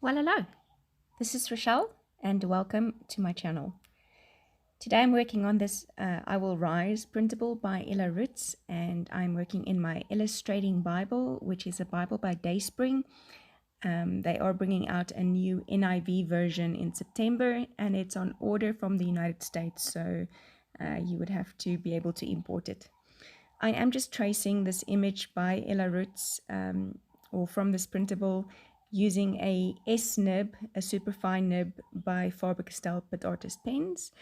Well, hello, this is Rochelle, and welcome to my channel. Today I'm working on this I Will Rise printable by Roetz, and I'm working in my Illustrating Bible, which is a Bible by Dayspring. They are bringing out a new NIV version in September, and it's on order from the United States, so you would have to be able to import it. I am just tracing this image by Roetz, or from this printable, using a S nib, a superfine nib by Faber-Castell Pit Artist pens,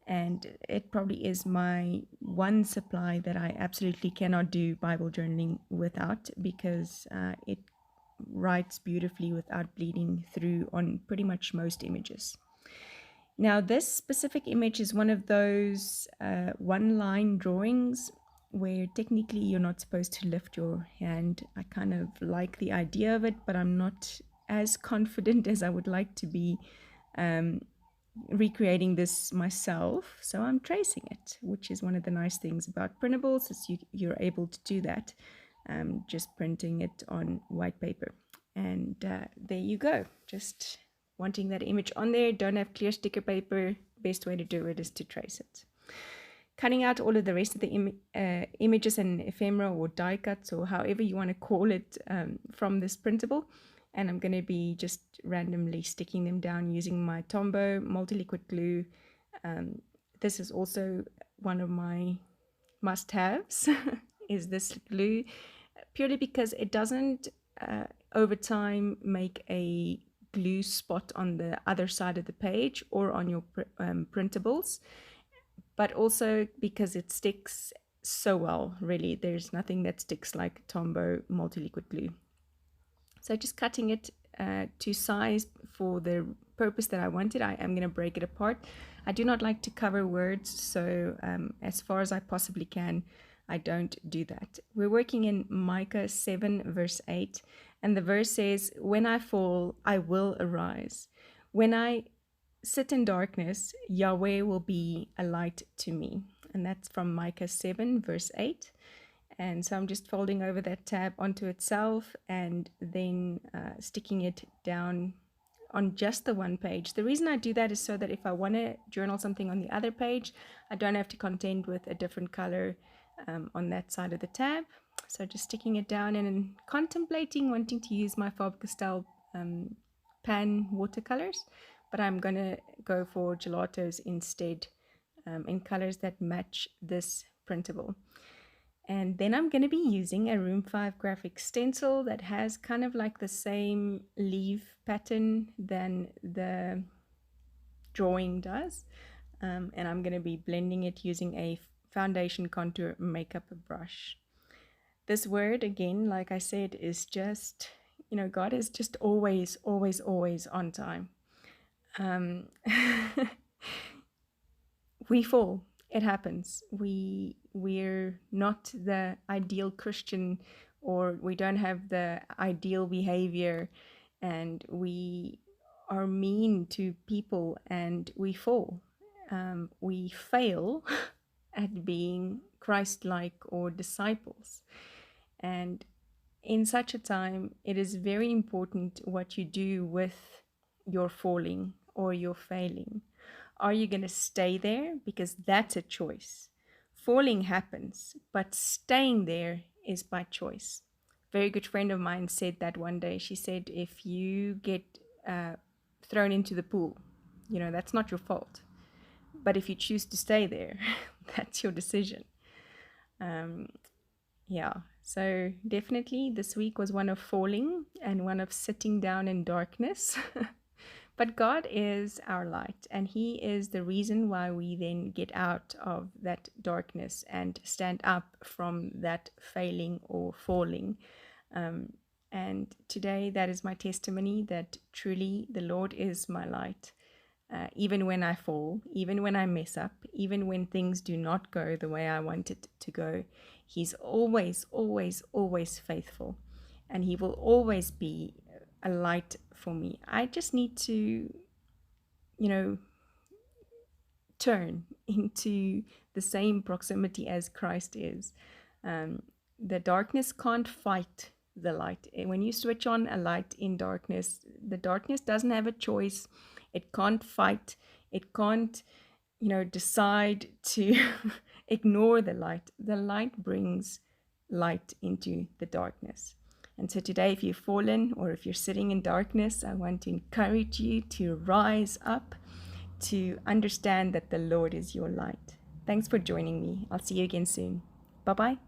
and it probably is my one supply that I absolutely cannot do Bible journaling without, because it writes beautifully without bleeding through on pretty much most images. Now, this specific image is one of those one-line drawings where technically you're not supposed to lift your hand. I kind of like the idea of it, but I'm not as confident as I would like to be recreating this myself. So I'm tracing it, which is one of the nice things about printables, is you're able to do that, just printing it on white paper. And there you go, just wanting that image on there. Don't have clear sticker paper. Best way to do it is to trace it. Cutting out all of the rest of the images and ephemera or die cuts, or however you want to call it, from this printable. And I'm going to be just randomly sticking them down using my Tombow multi-liquid glue. This is also one of my must-haves, is this glue, purely because it doesn't over time make a glue spot on the other side of the page or on your printables, but also because it sticks so well. Really, there's nothing that sticks like Tombow multi-liquid glue. So just cutting it to size for the purpose that I wanted. I am going to break it apart. I do not like to cover words, so as far as I possibly can, I don't do that. We're working in Micah 7 verse 8, and the verse says, "When I fall, I will arise. When I sit in darkness, Yahweh will be a light to me." And that's from Micah 7 verse 8. And so I'm just folding over that tab onto itself and then sticking it down on just the one page. The reason I do that is so that if I want to journal something on the other page, I don't have to contend with a different color on that side of the tab. So just sticking it down and contemplating wanting to use my Faber-Castell pan watercolors, but I'm going to go for gelatos instead, in colors that match this printable. And then I'm going to be using a Room 5 graphic stencil that has kind of like the same leaf pattern than the drawing does. And I'm going to be blending it using a foundation contour makeup brush. This word, again, like I said, is just, God is just always, always, always on time. We fall. It happens. We're not the ideal Christian, or we don't have the ideal behavior, and we are mean to people, and we fall. We fail at being Christ-like or disciples. And in such a time, it is very important what you do with your falling or your failing. Are you going to stay there? Because that's a choice. Falling happens, but staying there is by choice. A very good friend of mine said that one day. She said, if you get thrown into the pool, that's not your fault. But if you choose to stay there, that's your decision. Yeah, so definitely this week was one of falling and one of sitting down in darkness. But God is our light, and He is the reason why we then get out of that darkness and stand up from that failing or falling. And today, that is my testimony that truly the Lord is my light. Even when I fall, even when I mess up, even when things do not go the way I want it to go, He's always, always, always faithful, and He will always be a light for me. I just need to, turn into the same proximity as Christ is. The darkness can't fight the light. When you switch on a light in darkness, The darkness doesn't have a choice. It can't fight. It can't, decide to ignore the light. The light brings light into the darkness. And so today, if you've fallen or if you're sitting in darkness, I want to encourage you to rise up, to understand that the Lord is your light. Thanks for joining me. I'll see you again soon. Bye-bye.